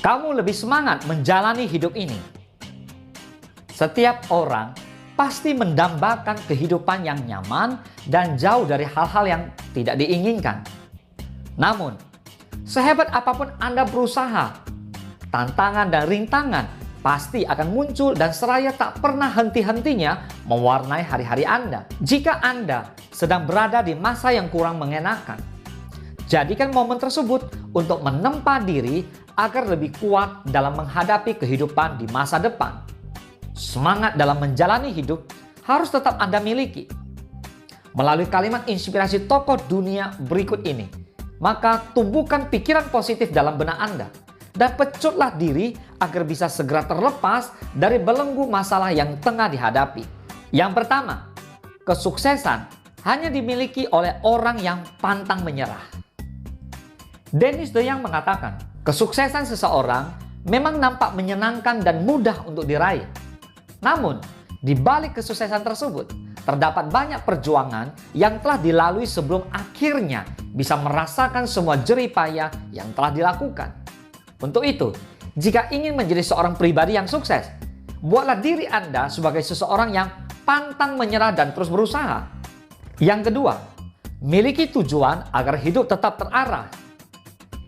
kamu lebih semangat menjalani hidup ini. Setiap orang pasti mendambakan kehidupan yang nyaman dan jauh dari hal-hal yang tidak diinginkan. Namun, sehebat apapun Anda berusaha, tantangan dan rintangan pasti akan muncul dan seraya tak pernah henti-hentinya mewarnai hari-hari Anda. Jika Anda sedang berada di masa yang kurang mengenakan, jadikan momen tersebut untuk menempa diri agar lebih kuat dalam menghadapi kehidupan di masa depan. Semangat dalam menjalani hidup harus tetap Anda miliki. Melalui kalimat inspirasi tokoh dunia berikut ini, maka tumbuhkan pikiran positif dalam benak Anda dan pecutlah diri agar bisa segera terlepas dari belenggu masalah yang tengah dihadapi. Yang pertama, kesuksesan hanya dimiliki oleh orang yang pantang menyerah. Dennis DeYoung mengatakan, kesuksesan seseorang memang nampak menyenangkan dan mudah untuk diraih. Namun, di balik kesuksesan tersebut, terdapat banyak perjuangan yang telah dilalui sebelum akhirnya bisa merasakan semua jerih payah yang telah dilakukan. Untuk itu, jika ingin menjadi seorang pribadi yang sukses, buatlah diri Anda sebagai seseorang yang pantang menyerah dan terus berusaha. Yang kedua, miliki tujuan agar hidup tetap terarah.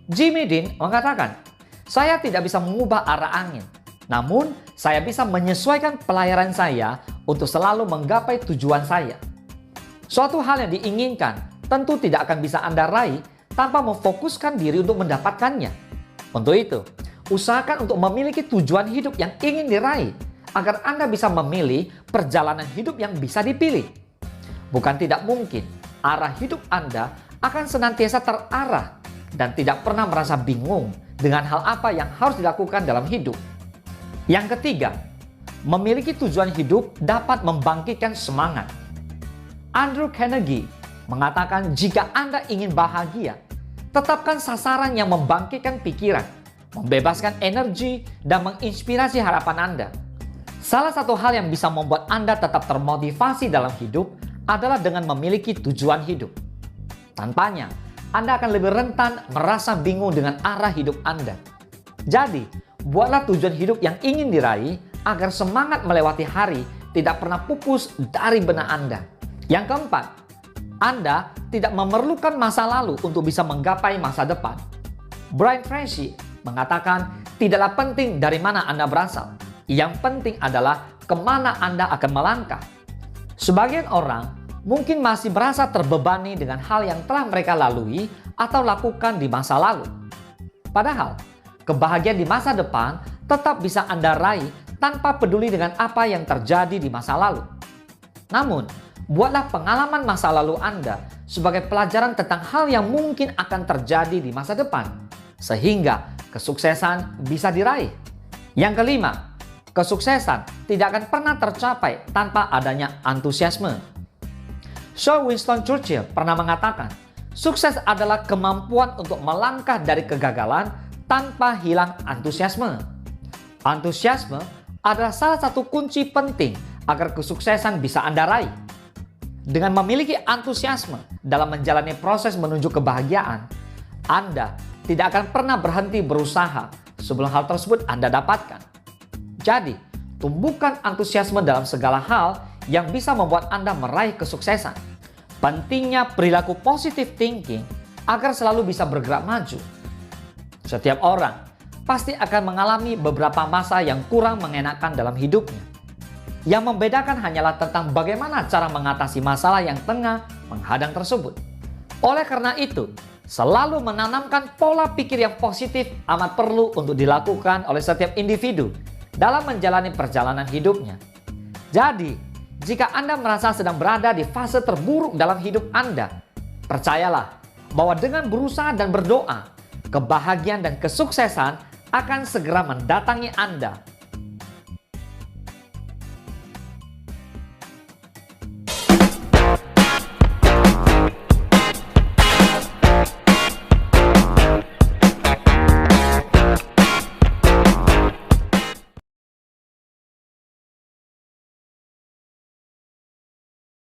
Jimmy Dean mengatakan, saya tidak bisa mengubah arah angin, namun saya bisa menyesuaikan pelayaran saya untuk selalu menggapai tujuan saya. Suatu hal yang diinginkan tentu tidak akan bisa Anda raih tanpa memfokuskan diri untuk mendapatkannya. Untuk itu, usahakan untuk memiliki tujuan hidup yang ingin diraih agar Anda bisa memilih perjalanan hidup yang bisa dipilih. Bukan tidak mungkin arah hidup Anda akan senantiasa terarah dan tidak pernah merasa bingung dengan hal apa yang harus dilakukan dalam hidup. Yang ketiga, memiliki tujuan hidup dapat membangkitkan semangat. Andrew Carnegie mengatakan jika Anda ingin bahagia, tetapkan sasaran yang membangkitkan pikiran, membebaskan energi, dan menginspirasi harapan Anda. Salah satu hal yang bisa membuat Anda tetap termotivasi dalam hidup adalah dengan memiliki tujuan hidup. Tanpanya, Anda akan lebih rentan merasa bingung dengan arah hidup Anda. Jadi, buatlah tujuan hidup yang ingin diraih agar semangat melewati hari tidak pernah pupus dari benak Anda. Yang keempat, Anda tidak memerlukan masa lalu untuk bisa menggapai masa depan. Brian Tracy mengatakan, tidaklah penting dari mana Anda berasal. Yang penting adalah kemana Anda akan melangkah. Sebagian orang mungkin masih merasa terbebani dengan hal yang telah mereka lalui atau lakukan di masa lalu. Padahal, kebahagiaan di masa depan tetap bisa Anda raih tanpa peduli dengan apa yang terjadi di masa lalu. Namun, buatlah pengalaman masa lalu Anda sebagai pelajaran tentang hal yang mungkin akan terjadi di masa depan, sehingga kesuksesan bisa diraih. Yang kelima, kesuksesan tidak akan pernah tercapai tanpa adanya antusiasme. Sir Winston Churchill pernah mengatakan, sukses adalah kemampuan untuk melangkah dari kegagalan tanpa hilang antusiasme. Antusiasme adalah salah satu kunci penting agar kesuksesan bisa Anda raih. Dengan memiliki antusiasme dalam menjalani proses menuju kebahagiaan, Anda tidak akan pernah berhenti berusaha sebelum hal tersebut Anda dapatkan. Jadi, tumbuhkan antusiasme dalam segala hal yang bisa membuat Anda meraih kesuksesan. Pentingnya perilaku positive thinking agar selalu bisa bergerak maju. Setiap orang pasti akan mengalami beberapa masa yang kurang mengenakan dalam hidupnya. Yang membedakan hanyalah tentang bagaimana cara mengatasi masalah yang tengah menghadang tersebut. Oleh karena itu, selalu menanamkan pola pikir yang positif amat perlu untuk dilakukan oleh setiap individu dalam menjalani perjalanan hidupnya. Jadi, jika Anda merasa sedang berada di fase terburuk dalam hidup Anda, percayalah bahwa dengan berusaha dan berdoa, kebahagiaan dan kesuksesan akan segera mendatangi Anda